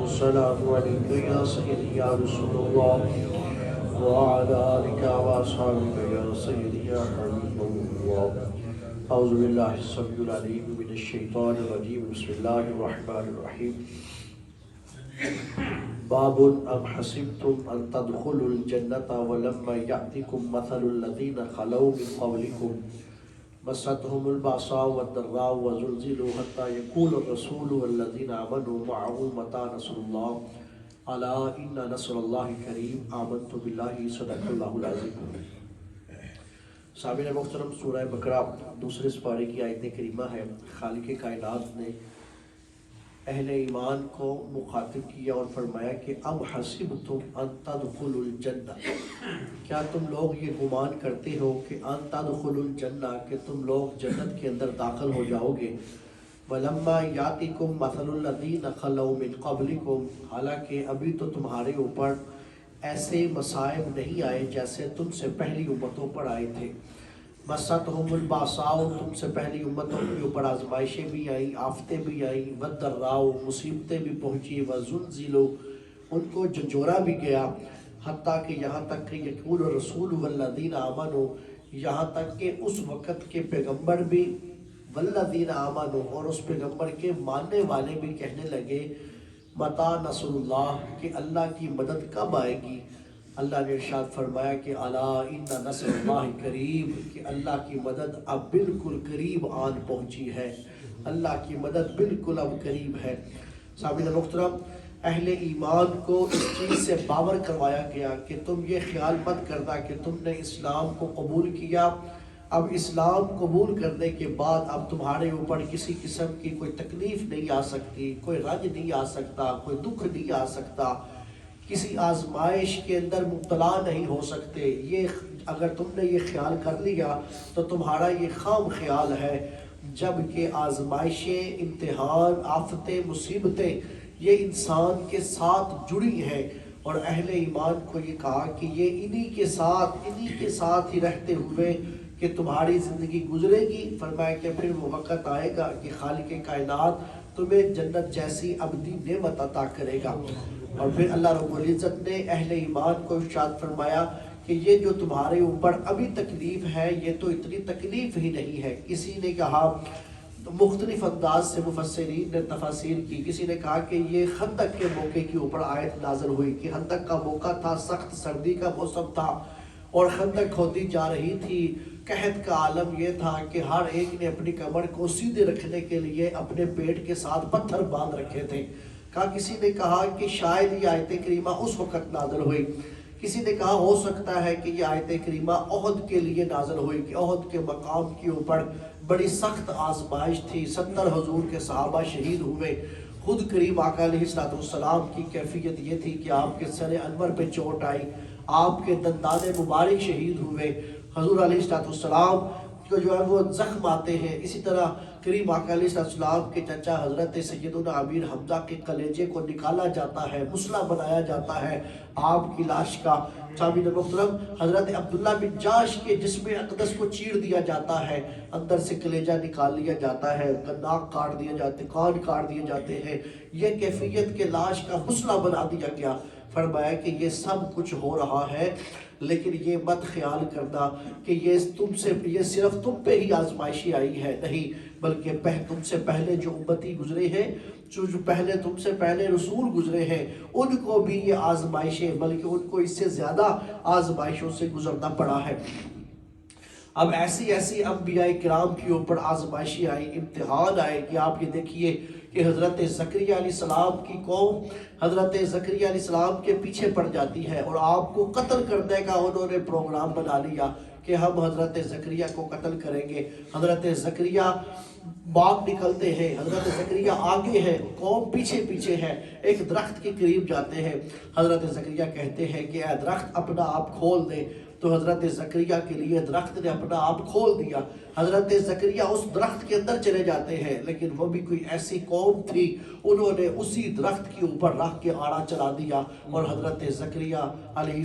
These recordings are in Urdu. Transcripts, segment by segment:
والسلام عليك يا سيدي يا رسول الله وعلى آلك وأصحابك يا سيدي يا حبيب الله. أعوذ بالله السميع العليم من الشيطان الرجيم. بسم الله الرحمن الرحيم. باب أم حسبتم أن تدخلوا الجنة ولما يأتكم مثل الذين خلوا من قبلكم مستهم البأساء والضراء وزلزلوا حتى يقول الرسول والذين آمنوا معه متى نصر الله ألا إن نصر الله قريب آمنت بالله صدق الله العظيم. سامعین محترم، سورہ بقرہ دوسرے سپارے کی آیت کریمہ ہے. خالق کائنات نے اہل ایمان کو مخاطب کیا اور فرمایا کہ ام حسبتم ان تدخلوا الجنہ، کیا تم لوگ یہ گمان کرتے ہو کہ ان تدخلوا الجنہ، کہ تم لوگ جنت کے اندر داخل ہو جاؤ گے. ولما یاتکم مثل الذین خلوا من قبلکم، حالانکہ ابھی تو تمہارے اوپر ایسے مصائب نہیں آئے جیسے تم سے پہلی امتوں پر آئے تھے. مستہم الباساء، تم سے پہلی امتوں کے اوپر آزمائشیں بھی آئیں، آفتیں بھی آئیں، والضراء، مصیبتیں بھی پہنچی، وزلزلوا، ان کو جھنجھوڑا بھی گیا، حتیٰ کہ یہاں تک کہ یقول الرسول والذین آمنوا، یہاں تک کہ اس وقت کے پیغمبر بھی والذین آمنوا، اور اس پیغمبر کے ماننے والے بھی کہنے لگے متى نصر اللہ، کہ اللہ کی مدد کب آئے گی. اللہ نے ارشاد فرمایا کہ الا ان نصر اللہ قریب، کہ اللہ کی مدد اب بالکل قریب آن پہنچی ہے. اللہ کی مدد بالکل اب قریب ہے. سامعین محترم، اہل ایمان کو اس چیز سے باور کروایا گیا کہ تم یہ خیال مت کرنا کہ تم نے اسلام کو قبول کیا، اب اسلام قبول کرنے کے بعد اب تمہارے اوپر کسی قسم کی کوئی تکلیف نہیں آ سکتی، کوئی رنج نہیں آ سکتا، کوئی دکھ نہیں آ سکتا، کسی آزمائش کے اندر مبتلا نہیں ہو سکتے. یہ اگر تم نے یہ خیال کر لیا تو تمہارا یہ خام خیال ہے، جبکہ آزمائشیں، امتحان، آفتیں، مصیبتیں یہ انسان کے ساتھ جڑی ہیں، اور اہل ایمان کو یہ کہا کہ یہ انہی کے ساتھ ہی رہتے ہوئے کہ تمہاری زندگی گزرے گی. فرمایا کہ پھر وہ وقت آئے گا کہ خالق کائنات تمہیں جنت جیسی ابدی نعمت عطا کرے گا. اور پھر اللہ رب العزت نے اہل ایمان کو ارشاد فرمایا کہ یہ جو تمہارے اوپر ابھی تکلیف ہے یہ تو اتنی تکلیف ہی نہیں ہے. کسی نے کہا، مختلف انداز سے مفسرین نے تفاسیر کی، کسی نے کہا کہ یہ خندق کے موقع کے اوپر آیت نازل ہوئی کہ خندق کا موقع تھا، سخت سردی کا موسم تھا اور خندق کھودی جا رہی تھی. قحط کا عالم یہ تھا کہ ہر ایک نے اپنی کمر کو سیدھے رکھنے کے لیے اپنے پیٹ کے ساتھ پتھر باندھ رکھے تھے. کسی نے کہا کہ شاید یہ آیت کریمہ اس وقت نازل ہوئی. کسی نے کہا ہو سکتا ہے کہ یہ آیت کریمہ احد کے لیے نازل ہوئی کہ احد کے مقام کے اوپر بڑی سخت آزمائش تھی. 70 حضور کے صحابہ شہید ہوئے. خود کریم آقا علیہ السلام کی کیفیت یہ تھی کہ آپ کے سر انور پہ چوٹ آئی، آپ کے دندان مبارک شہید ہوئے. حضور علیہ السلام کو جو ہے وہ زخم آتے ہیں. اسی طرح کریم آقا علیہ السلام کے چچا حضرت سیدنا امیر حمزہ کے کلیجے کو نکالا جاتا ہے، مسلح بنایا جاتا ہے آپ کی لاش کا. سامعین محترم، حضرت عبداللہ بن جاش کے جسم اقدس کو چیر دیا جاتا ہے، اندر سے کلیجہ نکال لیا جاتا ہے، ناک کاٹ دیے جاتے، کان کاٹ دیے جاتے ہیں. یہ کیفیت کے لاش کا مسلح بنا دیا گیا. فرمایا کہ یہ سب کچھ ہو رہا ہے، لیکن یہ مت خیال کرنا کہ یہ صرف تم پہ ہی آزمائشی آئی ہے، نہیں، بلکہ تم سے پہلے جو امتی گزرے ہیں، جو تم سے پہلے رسول گزرے ہیں، ان کو بھی یہ آزمائشیں، بلکہ ان کو اس سے زیادہ آزمائشوں سے گزرنا پڑا ہے. اب ایسی انبیاء کرام کے اوپر آزمائشی آئی، امتحان آئے کہ آپ یہ دیکھیے کہ حضرت زکریا علیہ السلام کی قوم حضرت زکریا علیہ السلام کے پیچھے پڑ جاتی ہے اور آپ کو قتل کرنے کا انہوں نے پروگرام بنا لیا کہ ہم حضرت زکریا کو قتل کریں گے. حضرت زکریا باغ نکلتے ہیں، حضرت زکریا آگے ہیں، قوم پیچھے ہے، ایک درخت کے قریب جاتے ہیں. حضرت زکریا کہتے ہیں کہ اے درخت اپنا آپ کھول دے. تو حضرت زکریا کے لیے درخت نے اپنا آپ کھول دیا. حضرت زکریا اس درخت کے اندر چلے جاتے ہیں، لیکن وہ بھی کوئی ایسی قوم تھی، انہوں نے اسی درخت کے اوپر رکھ کے آڑا چلا دیا. اور حضرت زکریا علیہ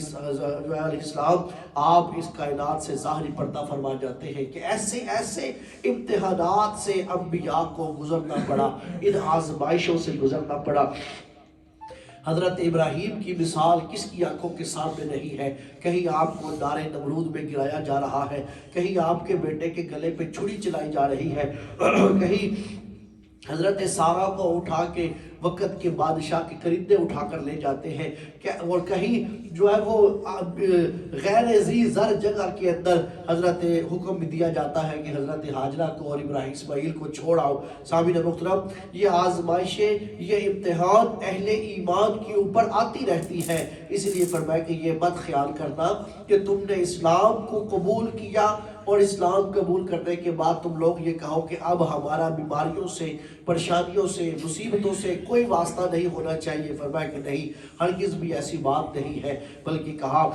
السلام آپ اس کائنات سے ظاہری پردہ فرما جاتے ہیں کہ ایسے امتحانات سے انبیاء کو گزرنا پڑا، ان آزمائشوں سے گزرنا پڑا. حضرت ابراہیم کی مثال کس کی آنکھوں کے سامنے نہیں ہے؟ کہیں آپ کو نار نمرود میں گرایا جا رہا ہے، کہیں آپ کے بیٹے کے گلے پہ چھری چلائی جا رہی ہے، کہیں حضرت سارہ کو اٹھا کے وقت کے بادشاہ کے کرندے اٹھا کر لے جاتے ہیں، اور کہیں جو ہے وہ غیر ذی زر جگہ کے اندر حضرت حکم دیا جاتا ہے کہ حضرت حاجرہ کو اور ابراہیم اسماعیل کو چھوڑ آؤ۔ سامعین محترم، یہ آزمائشیں، یہ امتحان اہل ایمان کے اوپر آتی رہتی ہے، اس لیے فرمایا کہ یہ مت خیال کرنا کہ تم نے اسلام کو قبول کیا اور اسلام قبول کرنے کے بعد تم لوگ یہ کہو کہ اب ہمارا بیماریوں سے، پریشانیوں سے، مصیبتوں سے کوئی واسطہ نہیں ہونا چاہیے۔ فرمایا کہ نہیں، ہرگز بھی ایسی بات نہیں ہے، بلکہ کہا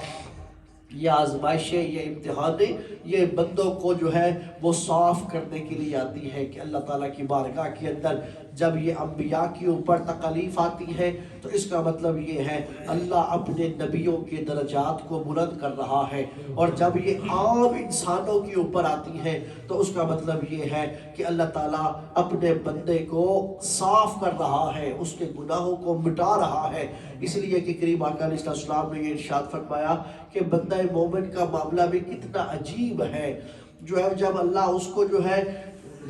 یہ آزمائشیں، یہ امتحانیں، یہ بندوں کو جو ہے وہ صاف کرنے کے لیے آتی ہے کہ اللہ تعالیٰ کی بارگاہ کے اندر جب یہ انبیاء کے اوپر تکالیف آتی ہے تو اس کا مطلب یہ ہے اللہ اپنے نبیوں کے درجات کو بلند کر رہا ہے، اور جب یہ عام انسانوں کے اوپر آتی ہے تو اس کا مطلب یہ ہے کہ اللہ تعالیٰ اپنے بندے کو صاف کر رہا ہے، اس کے گناہوں کو مٹا رہا ہے۔ اس لیے کہ کریم آقا علیہ السلام نے یہ ارشاد فرمایا کہ بندہ مومن کا معاملہ بھی کتنا عجیب ہے، جو ہے جب اللہ اس کو جو ہے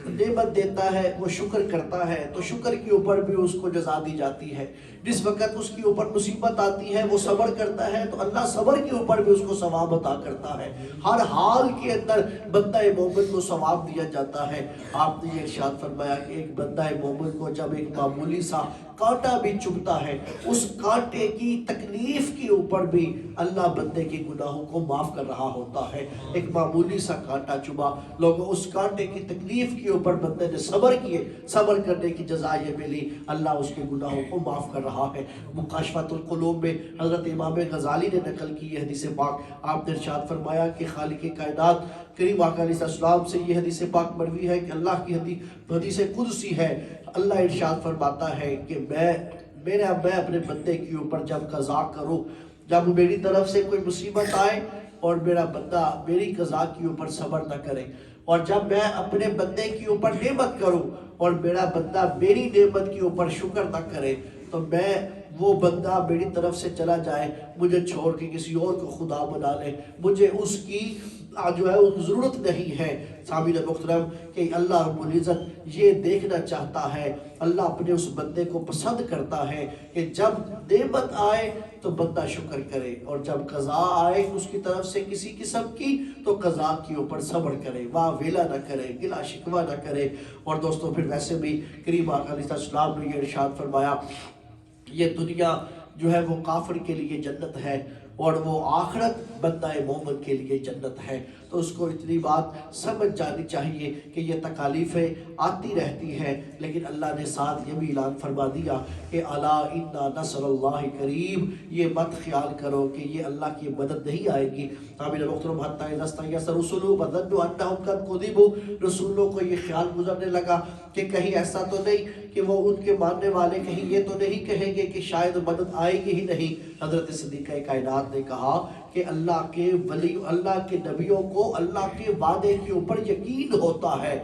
نعمت دیتا ہے وہ شکر کرتا ہے تو شکر کے اوپر بھی اس کو جزا دی جاتی ہے، جس وقت اس کے اوپر مصیبت آتی ہے وہ صبر کرتا ہے تو اللہ صبر کے اوپر بھی اس کو ثواب عطا کرتا ہے۔ ہر حال کے اندر بندہ مومن کو ثواب دیا جاتا ہے۔ آپ نے یہ ارشاد فرمایا کہ ایک بندہ مومن کو جب ایک معمولی سا کانٹا بھی چبھتا ہے، اس کانٹے کی تکلیف کے اوپر بھی اللہ بندے کے گناہوں کو معاف کر رہا ہوتا ہے۔ ایک معمولی سا کانٹا چبھا، لوگوں اس کانٹے کی تکلیف کے اوپر بندے نے صبر کیے، صبر کرنے کی جزا یہ ملی، اللہ اس کے گناہوں کو معاف کر رہا ہے۔ مکاشفۃ القلوب میں حضرت امام غزالی نے نقل کی یہ حدیث پاک، آپ نے ارشاد فرمایا کہ خالق کائنات کریم آقا علیہ السلام سے یہ حدیث پاک مروی ہے کہ اللہ کی حدیث قدسی ہے، اللہ ارشاد فرماتا ہے کہ میں اپنے بندے کے اوپر جب قضا کروں، جب میری طرف سے کوئی مصیبت آئے اور میرا بندہ میری قضا کے اوپر صبر نہ کرے، اور جب میں اپنے بندے کے اوپر نعمت کروں اور میرا بندہ میری نعمت کے اوپر شکر نہ کرے، تو میں وہ بندہ میری طرف سے چلا جائے، مجھے چھوڑ کے کسی اور کو خدا بنا لے، مجھے اس کی جو ہے ضرورت نہیں ہے۔ سامعین محترم، کہ اللہ رب العزت یہ دیکھنا چاہتا ہے، اللہ اپنے اس بندے کو پسند کرتا ہے کہ جب نعمت آئے تو بندہ شکر کرے، اور جب قضا آئے اس کی طرف سے کسی قسم کی تو قضا کے اوپر صبر کرے، واہ ویلا نہ کرے، گلا شکوہ نہ کرے۔ اور دوستو پھر ویسے بھی کریم آقا علیہ السلام نے یہ ارشاد فرمایا، یہ دنیا جو ہے وہ کافر کے لیے جنت ہے اور وہ آخرت بندہ مومن کے لیے جنت ہے۔ تو اس کو اتنی بات سمجھ جانی چاہیے کہ یہ تکالیفیں آتی رہتی ہیں، لیکن اللہ نے ساتھ یہ بھی اعلان فرما دیا کہ الا ان نصر اللہ قریب، یہ مت خیال کرو کہ یہ اللہ کی مدد نہیں آئے گی۔ سامعین محترم، حتی اذا استیأس الرسل وظنوا انهم قد كذبوا، رسولوں کو یہ خیال گزرنے لگا کہ کہیں ایسا تو نہیں کہ وہ ان کے ماننے والے کہیں یہ تو نہیں کہیں گے کہ شاید مدد آئے گی ہی نہیں۔ حضرت صدیقہ کائنات نے کہا کہ اللہ کے ولی، اللہ کے نبیوں کو اللہ کے وعدے کے اوپر یقین ہوتا ہے،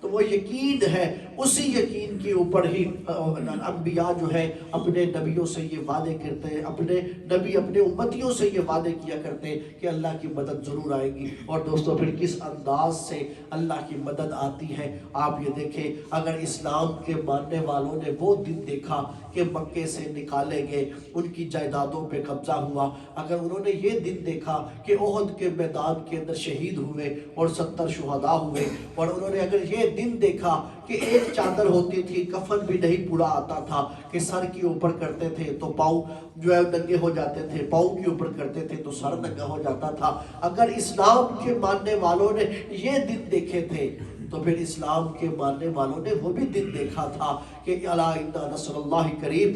تو وہ یقین ہے، اسی یقین کے اوپر ہی انبیاء جو ہے اپنے نبیوں سے یہ وعدے کرتے ہیں، اپنے نبی اپنے امتیوں سے یہ وعدے کیا کرتے ہیں کہ اللہ کی مدد ضرور آئے گی۔ اور دوستو پھر کس انداز سے اللہ کی مدد آتی ہے آپ یہ دیکھیں۔ اگر اسلام کے ماننے والوں نے وہ دن دیکھا کہ مکے سے نکالے گئے، ان کی جائیدادوں پہ قبضہ ہوا، اگر انہوں نے یہ دن دیکھا کہ احد کے میدان کے اندر شہید ہوئے اور 70 شہداء ہوئے، اور انہوں نے اگر یہ دن دیکھا کہ ایک چادر ہوتی تھی، کفن بھی نہیں پورا آتا تھا، کہ سر کے اوپر کرتے تھے تو پاؤں جو ہے ننگے ہو جاتے تھے، پاؤں کے اوپر کرتے تھے تو سر ننگا ہو جاتا تھا، اگر اسلام کے ماننے والوں نے یہ دن دیکھے تھے تو پھر اسلام کے ماننے والوں نے وہ بھی دن دیکھا تھا کہ الا ان نصر اللہ قریب،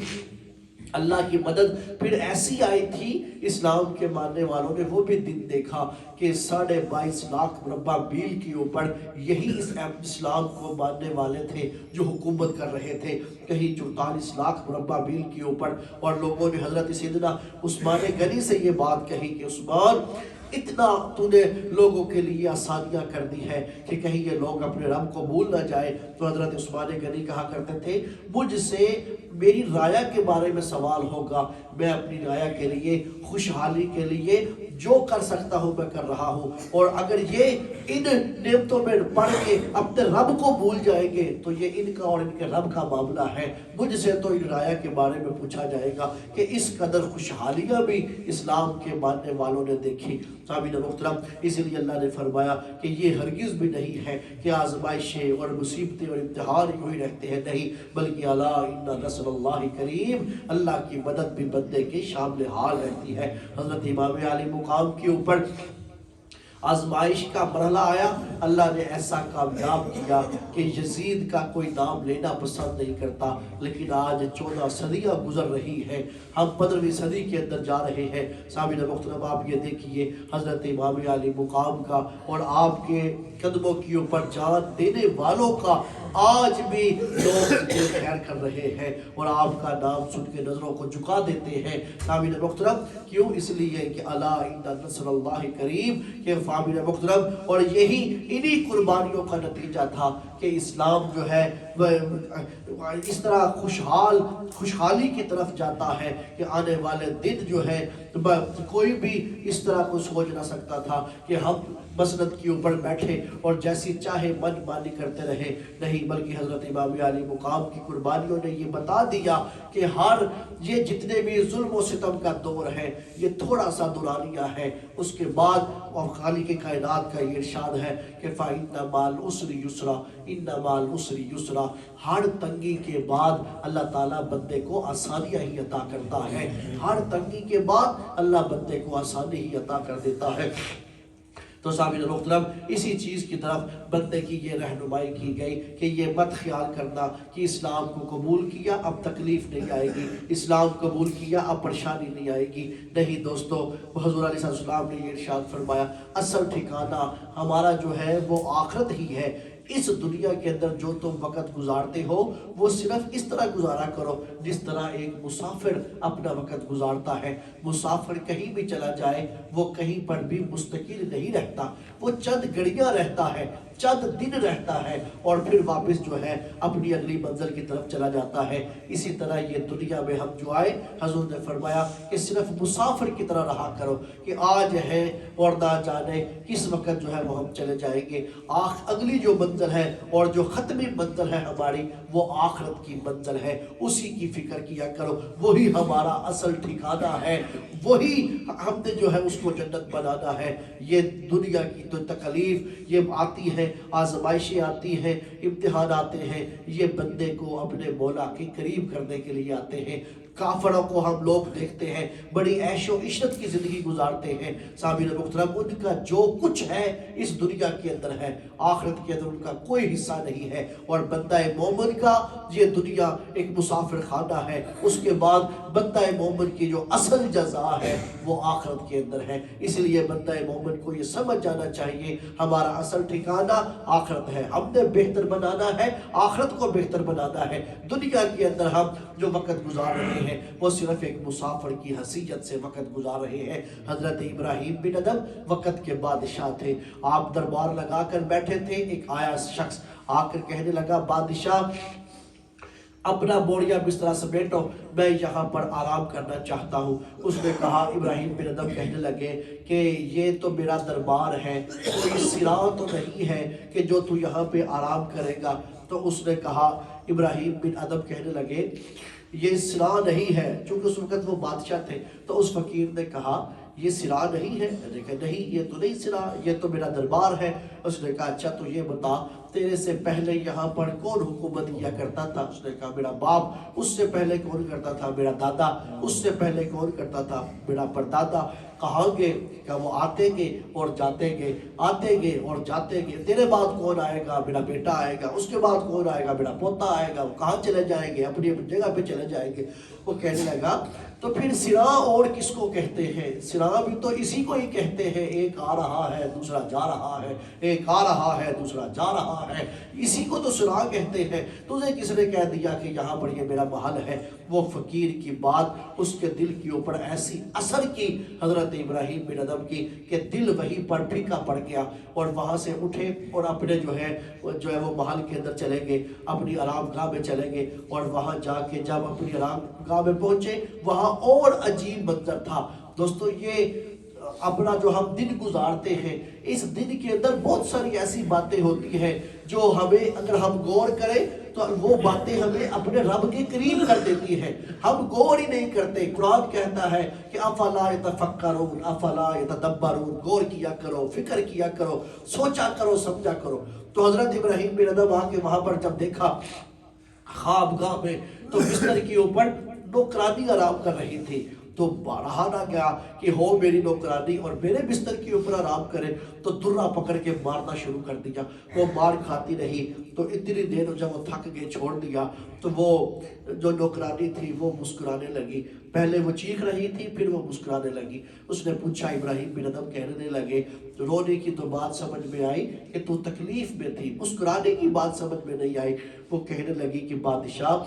اللہ کی مدد پھر ایسی آئی تھی۔ اسلام کے ماننے والوں نے وہ بھی دن دیکھا کہ 22.5 لاکھ مربع میل کے اوپر یہی اسلام کو ماننے والے تھے جو حکومت کر رہے تھے۔ کہیں 44 لاکھ مربع میل کے اوپر، اور لوگوں نے حضرت سیدنا عثمان غنی سے یہ بات کہی کہ عثمان اتنا تو نے لوگوں کے لیے آسانیاں کر دی ہے کہ کہیں یہ لوگ اپنے رب کو بھول نہ جائے۔ تو حضرت عثمان غنی کہا کرتے تھے مجھ سے میری رایا کے بارے میں سوال ہوگا، میں اپنی رایا کے لیے خوشحالی کے لیے جو کر سکتا ہوں میں کر رہا ہوں، اور اگر یہ ان نعمتوں میں پڑھ کے اپنے رب کو بھول جائیں گے تو یہ ان کا اور ان کے رب کا معاملہ ہے۔ مجھ سے تو ان رایا کے بارے میں پوچھا جائے گا کہ اس قدر خوشحالیاں بھی اسلام کے ماننے والوں نے دیکھی۔ سامعین محترم، اسی لیے اللہ نے فرمایا کہ یہ ہرگز بھی نہیں ہے کہ آزمائشیں اور مصیبتیں اور امتحان یوں ہی رہتے ہیں، نہیں، بلکہ الا ان نصر اللہ کریم، اللہ کی مدد بھی بندے کے شامل حال رہتی ہے۔ حضرت امام علی مقام کے اوپر آزمائش کا مرحلہ آیا، اللہ نے ایسا کامیاب کیا کہ یزید کا کوئی نام لینا پسند نہیں کرتا، لیکن آج 14 صدیاں گزر رہی ہیں، ہم 15ویں صدی کے اندر جا رہے ہیں۔ سامعین محترم، آپ یہ دیکھیے حضرت امام علی مقام کا اور آپ کے قدموں کے اوپر جان دینے والوں کا آج بھی لوگ خیر کر رہے ہیں اور آپ کا نام سن کے نظروں کو جھکا دیتے ہیں۔ سامعین محترم، کیوں؟ اس لیے کہ الا ان نصر اللہ کریم، کہ سامعین محترم، اور یہی انہی قربانیوں کا نتیجہ تھا کہ اسلام جو ہے اس طرح خوشحالی کی طرف جاتا ہے کہ آنے والے دن جو ہے کوئی بھی اس طرح کو سوچ نہ سکتا تھا کہ ہم مسند کے اوپر بیٹھے اور جیسی چاہے من مانی کرتے رہے، نہیں، بلکہ حضرت امام علی مقام کی قربانیوں نے یہ بتا دیا کہ یہ جتنے بھی ظلم و ستم کا دور ہے یہ تھوڑا سا دورانیہ ہے، اس کے بعد اور خالق کائنات کا یہ ارشاد ہے کہ فَإِنَّ مَعَ الْعُسْرِ يُسْرًا إِنَّ مَعَ الْعُسْرِ يُسْرًا، ہر تنگی کے بعد اللہ تعالیٰ بندے کو آسانیاں ہی عطا کرتا ہے، ہر تنگی کے بعد اللہ بندے کو آسانی ہی عطا کر دیتا ہے۔ تو سامعین محترم، اسی چیز کی طرف بندے کی یہ رہنمائی کی گئی کہ یہ مت خیال کرنا کہ اسلام کو قبول کیا اب تکلیف نہیں آئے گی، اسلام قبول کیا اب پریشانی نہیں آئے گی، نہیں دوستو، حضور علیہ السلام نے یہ ارشاد فرمایا اصل ٹھکانہ ہمارا جو ہے وہ آخرت ہی ہے۔ اس دنیا کے اندر جو تم وقت گزارتے ہو وہ صرف اس طرح گزارا کرو جس طرح ایک مسافر اپنا وقت گزارتا ہے۔ مسافر کہیں بھی چلا جائے وہ کہیں پر بھی مستقل نہیں رہتا، وہ چند گھڑیاں رہتا ہے، چند دن رہتا ہے اور پھر واپس جو ہے اپنی اگلی منزل کی طرف چلا جاتا ہے۔ اسی طرح یہ دنیا میں ہم جو آئے، حضور نے فرمایا کہ صرف مسافر کی طرح رہا کرو کہ آج ہے اور نہ جانے کس وقت جو ہے وہ ہم چلے جائیں گے۔ اگلی جو منزل ہے اور جو ختمی منزل ہے ہماری وہ آخرت کی منزل ہے، اسی کی فکر کیا کرو، وہی ہمارا اصل ٹھکانہ ہے، وہی ہم نے جو ہے اس کو جنت بنانا ہے۔ یہ دنیا کی تو تکلیف یہ آتی ہے، آزمائشیں آتی ہیں، امتحان آتے ہیں، یہ بندے کو اپنے مولا کے قریب کرنے کے لیے آتے ہیں۔ کافروں کو ہم لوگ دیکھتے ہیں بڑی عیش و عشرت کی زندگی گزارتے ہیں، سامعین محترم، ان کا جو کچھ ہے اس دنیا کے اندر ہے، آخرت کے اندر ان کا کوئی حصہ نہیں ہے، اور بندہ مومن کا یہ دنیا ایک مسافر خانہ ہے، اس کے بعد بندہ مومن کی جو اصل جزا ہے وہ آخرت کے اندر ہے۔ اس لیے بندہ مومن کو یہ سمجھ جانا چاہیے ہمارا اصل ٹھکانہ آخرت ہے، ہم نے بہتر بنانا ہے، آخرت کو بہتر بنانا ہے۔ دنیا کے اندر ہم جو وقت گزار رہے ہیں وہ صرف ایک مسافر کی حیثیت سے وقت گزار رہے ہیں۔ حضرت ابراہیم بن ادم وقت کے بادشاہ تھے، آپ دربار لگا کر بیٹھے تھے، ایک آیا شخص آ کر کہنے لگا بادشاہ اپنا بوڑیا بستر سمیٹو، میں یہاں پر آرام کرنا چاہتا ہوں۔ اس نے کہا، ابراہیم بن ادم کہنے لگے کہ یہ تو میرا دربار ہے، کوئی سرا تو نہیں ہے کہ جو تو یہاں پہ آرام کرے گا۔ تو اس نے کہا، ابراہیم بن ادم کہنے لگے یہ سرا نہیں ہے، چونکہ اس وقت وہ بادشاہ تھے۔ تو اس فقیر نے کہا یہ سرا نہیں ہے؟ میں نے کہا نہیں، یہ تو نہیں سرا، یہ تو میرا دربار ہے۔ اس نے کہا اچھا تو یہ بتا تیرے سے پہلے یہاں پر کون حکومت کیا کرتا تھا؟ اس نے کہا میرا باپ، اس سے پہلے کون کرتا تھا؟ میرا دادا، اس سے پہلے کون کرتا تھا؟ میرا پردادا۔ کہاں گے کہ وہ آتے گے اور جاتے گے، آتے گے اور جاتے گے، تیرے بعد کون آئے گا؟ میرا بیٹا آئے گا، اس کے بعد کون آئے گا؟ میرا پوتا آئے گا، وہ کہاں چلے جائیں گے؟ اپنی اپنی جگہ پہ چلے جائیں گے۔ وہ کہنے لگا تو پھر سرا اور کس کو کہتے ہیں؟ سرا یہاں بھی تو اسی کو ہی کہتے ہیں، ایک آ رہا ہے دوسرا جا رہا ہے، ایک آ رہا ہے دوسرا جا رہا ہے، اسی کو تو سنا کہتے ہیں۔ تجھے کس نے کہہ دیا کہ یہاں پر یہ میرا محل ہے؟ وہ فقیر کی بات اس کے دل کے اوپر ایسی اثر کی حضرت ابراہیم بن ادم کی کہ دل وہیں پر پھیکا پڑ گیا، اور وہاں سے اٹھے اور اپنے جو ہے وہ محل کے اندر چلے گئے، اپنی آرام گاہ میں چلے گئے، اور وہاں جا کے جب اپنی آرام گاہ میں پہنچے وہاں اور عجیب منظر تھا۔ دوستو یہ اپنا جو ہم دن گزارتے ہیں، اس دن کے اندر بہت ساری ایسی باتیں ہوتی ہیں جو ہمیں اگر ہم غور کریں تو وہ باتیں ہمیں اپنے رب کے قریب کر دیتی ہیں، ہم غور ہی نہیں کرتے۔ قرآن کہتا ہے کہ افلا یتفکرون افلا یتدبرون، غور کیا کرو، فکر کیا کرو، سوچا کرو، سمجھا کرو۔ تو حضرت ابراہیم بن ادم آ کے وہاں پر جب دیکھا خوابگاہ میں تو بستر کے اوپر نوکرانی آرام کر رہی تھی، تو رہا نہ گیا کہ ہو میری نوکرانی اور میرے بستر کے اوپر آرام کرے، تو درہ پکڑ کے مارنا شروع کر دیا۔ وہ مار کھاتی رہی تو اتنی دیر جب وہ تھک گئے چھوڑ دیا، تو وہ جو نوکرانی تھی وہ مسکرانے لگی۔ پہلے وہ چیخ رہی تھی، پھر وہ مسکرانے لگی۔ اس نے پوچھا، ابراہیم بن ادم کہنے لگے، رونے کی تو بات سمجھ میں آئی کہ تو تکلیف میں تھی، مسکرانے کی بات سمجھ میں نہیں آئی۔ وہ کہنے لگی کہ بادشاہ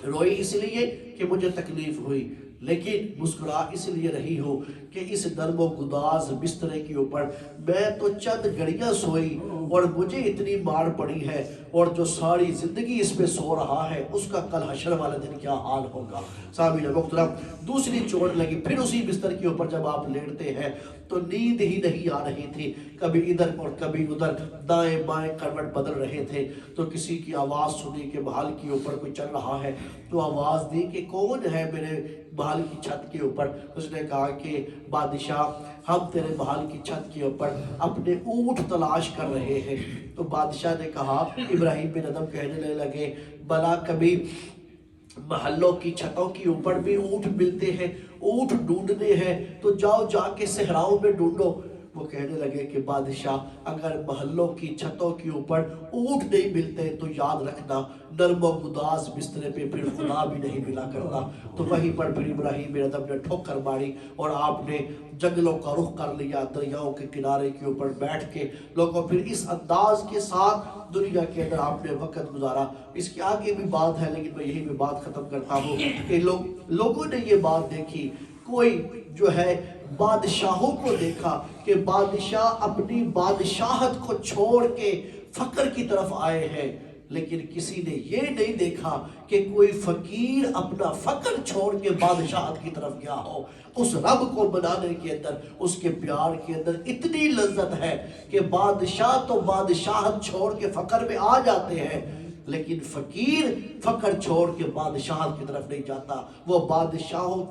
روئی اس لیے کہ مجھے تکلیف ہوئی، لیکن مسکرا اس لیے رہی ہو کہ اس نرم و گداز بسترے کے اوپر میں تو چند گھڑیاں سوئی اور مجھے اتنی مار پڑی ہے، اور جو ساری زندگی اس پہ سو رہا ہے اس کا کل حشر والے دن کیا حال ہوگا۔ سامعین محترم، دوسری چوٹ لگی، پھر اسی بستر کے اوپر جب آپ لیٹتے ہیں تو نیند ہی نہیں آ رہی تھی، کبھی ادھر اور کبھی ادھر، دائیں بائیں کروٹ بدل رہے تھے۔ تو کسی کی آواز سنی کہ محل کے اوپر کوئی چل رہا ہے، تو آواز دی کہ کون ہے میرے محل کی چھت کے اوپر؟ اس نے کہا کہ بادشاہ ہم تیرے محل کی چھت کے اوپر اپنے اونٹ تلاش کر رہے ہیں۔ تو بادشاہ نے کہا، ابراہیم بن ادم کہنے لگے، بلا کبھی محلوں کی چھتوں کے اوپر بھی اونٹ ملتے ہیں، اونٹ ڈھونڈنے ہیں تو جاؤ جا کے صحراؤں میں ڈھونڈو۔ وہ کہنے لگے کہ بادشاہ اگر محلوں کی چھتوں کے اوپر اونٹ نہیں ملتے تو یاد رکھنا نرم و گداز بسترے پہ پھر خدا بھی نہیں ملا کرتا۔ تو وہیں پر پھر ابراہیم بن ادم نے ٹھوکر ماری اور آپ نے جنگلوں کا رخ کر لیا، دریاؤں کے کنارے کے اوپر بیٹھ کے لوگوں پھر اس انداز کے ساتھ دنیا کے اندر آپ نے وقت گزارا۔ اس کے آگے بھی بات ہے لیکن میں یہی بھی بات ختم کرتا ہوں کہ لوگوں نے یہ بات دیکھی، کوئی جو ہے بادشاہوں کو دیکھا کہ بادشاہ اپنی بادشاہت کو چھوڑ کے فقر کی طرف آئے ہیں، لیکن کسی نے یہ نہیں دیکھا کہ کوئی فقیر اپنا فقر چھوڑ کے بادشاہت کی طرف گیا ہو۔ اس رب کو بنانے کے اندر، اس کے پیار کے اندر اتنی لذت ہے کہ بادشاہ تو بادشاہت چھوڑ کے فقر میں آ جاتے ہیں، لیکن فقیر فقر چھوڑ کے بادشاہت کی طرف نہیں جاتا، وہ بادشاہوں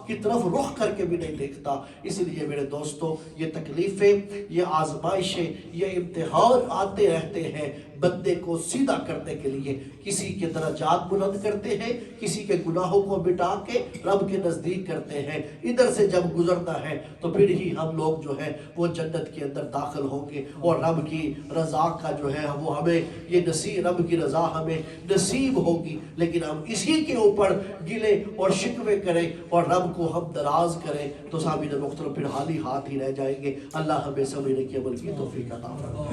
کی طرف رخ کر کے بھی نہیں دیکھتا۔ اس لیے میرے دوستو، یہ تکلیفیں، یہ آزمائشیں، یہ امتحان آتے رہتے ہیں بندے کو سیدھا کرنے کے لیے، کسی کے درجات بلند کرتے ہیں، کسی کے گناہوں کو مٹا کے رب کے نزدیک کرتے ہیں۔ ادھر سے جب گزرتا ہے تو پھر ہی ہم لوگ جو ہے وہ جنت کے اندر داخل ہوں گے، اور رب کی رضا کا جو ہے وہ ہمیں یہ نصیب، رب کی رضا ہمیں نصیب ہوگی۔ لیکن ہم اسی کے اوپر گلے اور شکوے کریں اور رب کو ہم دراز کریں تو سامعین محترم پھر حالی ہاتھ ہی رہ جائیں گے۔ اللہ ہمیں سمجھنے کی عمل کی توفیق عطا فرمائے۔